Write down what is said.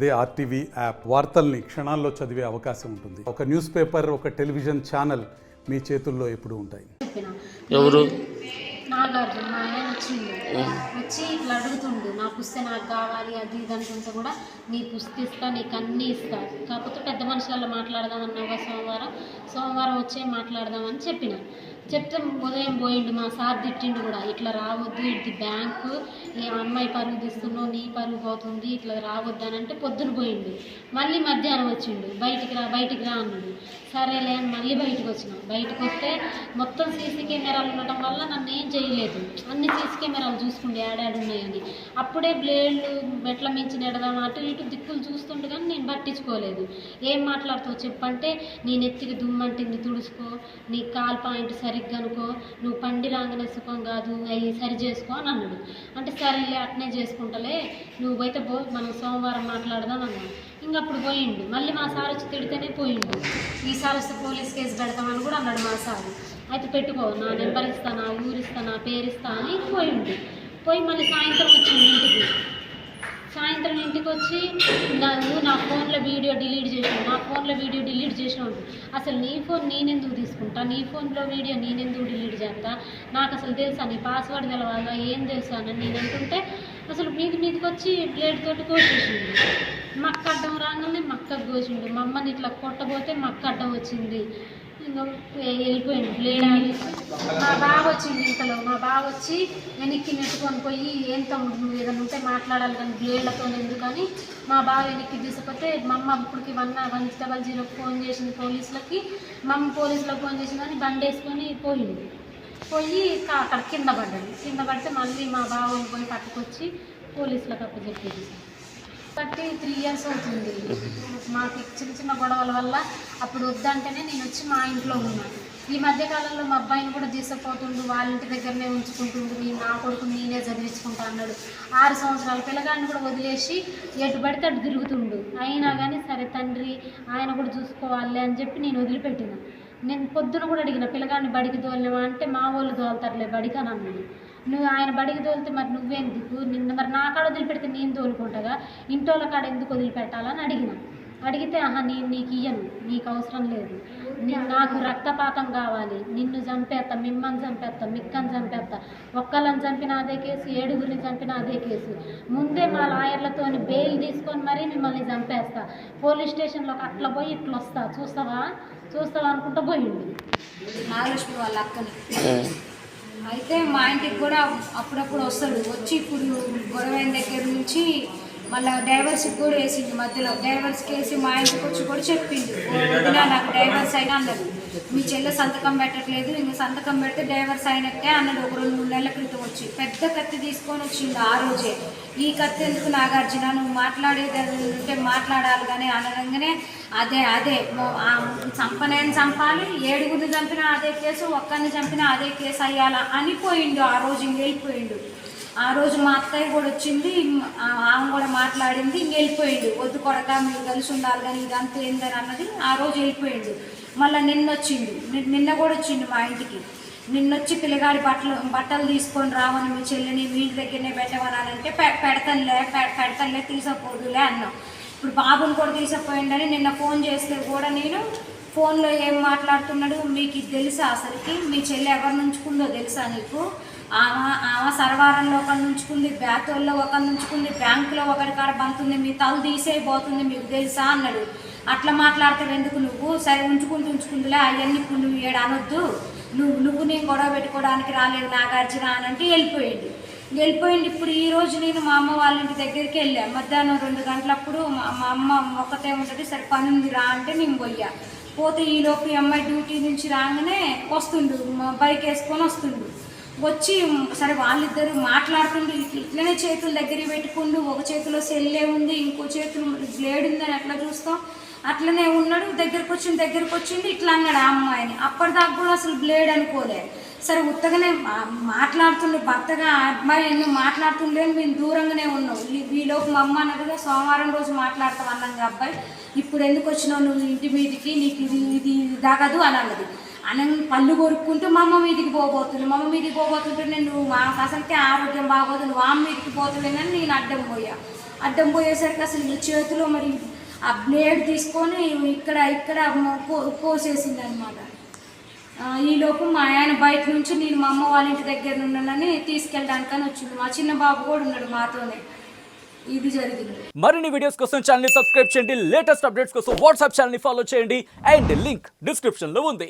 అదే RTV app వార్తల్ని క్షణాల్లో చదివే అవకాశం ఉంటుంది. ఒక న్యూస్ పేపర్, ఒక టెలివిజన్ ఛానల్ మీ చేతుల్లో ఎప్పుడు ఉంటాయి. ఎవరు నాగార్జున మా ఆయన వచ్చి ఇట్లా అడుగుతుండు, నా పుస్తకం నాకు కావాలి అది ఇది అంటుంటే కూడా నీ పుస్తకం ఇస్తా, నీకు అన్నీ ఇస్తా, కాకపోతే పెద్ద మనుషులలో మాట్లాడదామన్నావా సోమవారం వచ్చే మాట్లాడదామని చెప్తే ఉదయం పోయిండు. మా సార్ తిట్టిండు కూడా, ఇట్లా రావద్దు, ఇది బ్యాంకు, ఈ అమ్మాయి పరుగు తీస్తున్నావు, నీ పరుగు పోతుంది, ఇట్లా రావద్దు అని అంటే పొద్దున పోయిండు. మళ్ళీ మధ్యాహ్నం వచ్చిండు, బయటికి రా అన్నాడు. సరేలే అని మళ్ళీ బయటకు వస్తే మొత్తం సీసీ కెమెరాలు ఉండటం వల్ల నన్ను ఏం చేయలేదు. అన్ని సీసీ కెమెరాలు చూసుకుంటే ఉన్నాయని. అప్పుడే బ్లేడ్లు మెట్ల మించి నెడదాం అటు ఇటు దిక్కులు చూస్తుండే కానీ నేను పట్టించుకోలేదు. ఏం మాట్లాడుతావు చెప్పంటే, నీ నెత్తికి దుమ్మంటింది తుడుచుకో, నీ కాల్ పాయింట్ సరిగ్గా అనుకో, నువ్వు పండి రాగానే సుఖం కాదు, అవి సరి చేసుకో అని అన్నాడు. అంటే సరేలే అట్నే చేసుకుంటలే, నువ్వు పోయితే మనం సోమవారం మాట్లాడదాం అన్నాను. ఇంకప్పుడు పోయిండు. మళ్ళీ మా సార్ వచ్చి తిడితేనే పోయిండు. ఈసారి వస్తే పోలీస్ కేసు పెడతామని కూడా అన్నాడు మా సారు. అయితే పెట్టుకో, నా నెంబర్ ఇస్తా, నా ఊరు ఇస్తా, నా పేరు ఇస్తా అని పోయి మళ్ళీ సాయంత్రం వచ్చింది ఇంటికి. సాయంత్రం ఇంటికి వచ్చి నువ్వు నా ఫోన్లో వీడియో డిలీట్ చేసినావు, అసలు నీ ఫోన్ నేనెందుకు తీసుకుంటా, నీ ఫోన్లో వీడియో నేనెందుకు డిలీట్ చేస్తా, నాకు అసలు తెలుసా, నీ పాస్వర్డ్ తెలవాలా, ఏం తెలుసా అని నేను అంటుంటే అసలు మీదకి వచ్చి బ్లేడ్ తోటి కోసేసిండు. మక్క అడ్డం రాగానే మక్కకు కోసిండు. మా అమ్మని ఇట్లా కొట్టబోతే మక్క అడ్డం వచ్చింది. ఇంకా వెళ్ళిపోయింది బ్లేడ్ ఆగి. మా బావ వచ్చింది ఇంతలో. మా బావ వచ్చి వెనక్కి నెట్టుకొని పోయి, ఏం తమ్ముడు నువ్వు ఏదైనా ఉంటే మాట్లాడాలి కానీ బ్లేడ్లతో ఎందుకని మా బావ వెనక్కి తీసుకపోతే మా అమ్మ ఇప్పటికి 100 ఫోన్ చేసింది పోలీసులకి. మా అమ్మ పోలీసులకు ఫోన్ చేసింది కానీ బండి వేసుకొని పోయి అక్కడ కింద పడితే మళ్ళీ మా బావని పోయి పట్టుకొచ్చి పోలీసులకు అప్పచెప్పేది. 3 years అవుతుంది. మాకు చిన్న గొడవల వల్ల అప్పుడు వద్దంటేనే నేను వచ్చి మా ఇంట్లో ఉన్నాను. ఈ మధ్యకాలంలో మా అబ్బాయిని కూడా తీసుకుపోతుండు, వాళ్ళ ఇంటి దగ్గరనే ఉంచుకుంటుండు, నా కొడుకుని నేనే చదివించుకుంటా అన్నాడు. 6 సంవత్సరాల పిల్లగాడిని కూడా వదిలేసి ఎటు పడితే అటు తిరుగుతుండు. అయినా కానీ సరే తండ్రి ఆయన కూడా చూసుకోవాలి అని చెప్పి నేను వదిలిపెట్టిన. నేను పొద్దున కూడా అడిగిన, పిల్లగాడిని బడికి తోలినవా అంటే మా వాళ్ళు తోలుతారులే బడికి అని అన్నాడు. నువ్వు ఆయన బడికి తోలితే మరి నువ్వెందుకు, మరి నా కాడ వదిలిపెడితే నేను తోలుకుంటాగా, ఇంటోళ్ళ కాడ ఎందుకు వదిలిపెట్టాలని అడిగితే నేను నీకు ఇయ్యను, నీకు అవసరం లేదు, నాకు రక్తపాతం కావాలి, నిన్ను చంపేస్తా, మిమ్మల్ని చంపేస్తా, మిక్కని చంపేస్తా, ఒక్కళ్ళని చంపిన అదే కేసు, 7గురిని చంపిన అదే కేసు, ముందే మా లాయర్లతో బెయిల్ తీసుకొని మరీ మిమ్మల్ని చంపేస్తా, పోలీస్ స్టేషన్లోకి అట్లా పోయి ఇట్లా వస్తా, చూస్తావా అనుకుంటా పోయింది. నాగలక్ష్మి వాళ్ళ అక్కని అయితే మా ఇంటికి కూడా అప్పుడప్పుడు వస్తాడు. వచ్చి ఇప్పుడు గొడవైన దగ్గర నుంచి మళ్ళీ డైవర్స్కి కూడా వేసిండు. మధ్యలో డైవర్స్కి వేసి మా ఇంటికి వచ్చి కూడా చెప్పిండు, వదినా నాకు డైవర్స్ అయినా అన్నాడు. మీ చెల్లె సంతకం పెట్టట్లేదు, ఇంక సంతకం పెడితే డైవర్స్ అయినట్టే అన్నాడు. ఒక 2-3 నెలల క్రితం వచ్చి పెద్ద కత్తి తీసుకొని వచ్చిండు. ఆ రోజే ఈ కత్తి ఎందుకు నాగార్జున, నువ్వు మాట్లాడేది ఉంటే మాట్లాడాలి కానీ అనగానే అదే చంపనేని చంపాలి, 7గురిని చంపినా అదే కేసు, ఒక్కరిని చంపినా అదే కేసు అయ్యాలా అని పోయిండు. ఆ రోజు వెళ్ళిపోయిండు. ఆ రోజు మా అత్తయ్య కూడా వచ్చింది, ఆమె కూడా మాట్లాడింది, వెళ్ళిపోయిండు. వద్దు కొడక మీరు కలిసి ఉండాలి కానీ ఇదంతా ఏందని అన్నది. ఆ రోజు వెళ్ళిపోయిండు. మళ్ళీ నిన్న కూడా వచ్చిండు మా ఇంటికి. నిన్నొచ్చి పిల్లగాడి బట్టలు తీసుకొని రావని మీ చెల్లిని మీ ఇంటి దగ్గరనే పెట్టమనాలంటే పెడతానులే తీసపోదులే అన్నాం. ఇప్పుడు బాబుని కూడా తీసపోయిండని నిన్న ఫోన్ చేస్తే కూడా నేను ఫోన్లో ఏం మాట్లాడుతున్నాడు, మీకు ఇది తెలుసా, అసలుకి మీ చెల్లి ఎవరు నుంచుకుందో తెలుసా నీకు, ఆమె సర్వారంలో ఒకరు నుంచుకుంది, బ్యాతోల్లో ఒకరు నుంచుకుంది, బ్యాంకులో ఒకరి కాడ బంతుంది, మీ తల తీసేయబోతుంది, మీకు తెలుసా అన్నాడు. అట్లా మాట్లాడతావు ఎందుకు నువ్వు, సరే ఉంచుకుందులే అవన్నీ ఇప్పుడు నువ్వు అనొద్దు, నువ్వు నేను గొడవ పెట్టుకోవడానికి రాలేదు నాగార్జున అని అంటే వెళ్ళిపోయింది. ఇప్పుడు ఈరోజు నేను మా అమ్మ వాళ్ళ ఇంటి దగ్గరికి వెళ్ళాను. మధ్యాహ్నం 2 గంటలప్పుడు మా అమ్మ ఒక్కతే ఉంటుంది, సరే పని ఉంది రా అంటే నేను పోతే ఈలోపు ఈ అమ్మాయి డ్యూటీ నుంచి రాగానే వస్తుండు, బైక్ వేసుకొని వచ్చి సరే వాళ్ళిద్దరు మాట్లాడుతుండు. ఇట్లనే చేతులు దగ్గర పెట్టుకుండు, ఒక చేతిలో సెల్లే ఉంది, ఇంకో చేతులు బ్లేడ్ ఉందని ఎట్లా చూస్తాం, అట్లనే ఉన్నాడు. దగ్గరకు వచ్చింది ఇట్లా అన్నాడు ఆ అమ్మాయిని. అప్పటిదాకా కూడా అసలు బ్లేడ్ అనుకోలే. సరే ఉత్తగానే మాట్లాడుతుండే భర్తగా, ఆ అమ్మాయి ఎన్నో మాట్లాడుతుండే, మేము దూరంగానే ఉన్నాం. ఈలోపు మా అమ్మ అన్నట్టుగా సోమవారం రోజు మాట్లాడతాం అన్నాగా అబ్బాయి, ఇప్పుడు ఎందుకు వచ్చినావు నువ్వు ఇంటి మీదకి, నీకు ఇది దాగదు అని అన్నది. పళ్ళు కొరుక్కుంటూ మా అమ్మ మీదకి పోబోతుంటే నేను మాకు అసలుకే ఆరోగ్యం బాగోదు, నువ్వు ఆమె మీదకి పోతుండేనని నేను అడ్డం పోయా. అడ్డం పోయేసరికి అసలు ఈ చేతిలో మరి ఆ బ్లేడ్ తీసుకొని ఇక్కడ కోసేసింది అనమాట. ఈలోపు మా ఆయన బయట నుంచి నేను మా అమ్మ వాళ్ళ ఇంటి దగ్గర ఉన్నానని తీసుకెళ్ళడానికని వచ్చింది. మా చిన్న బాబు కూడా ఉన్నాడు మాతోనే. ఇది జరిగింది. మరిన్ని వీడియోస్ కోసం ఛానల్ ని సబ్స్క్రైబ్ చేయండి, లేటెస్ట్ అప్డేట్స్ కోసం వాట్సాప్ ఛానల్ ని ఫాలో చేయండి అండ్ లింక్ డిస్క్రిప్షన్ లో ఉంది.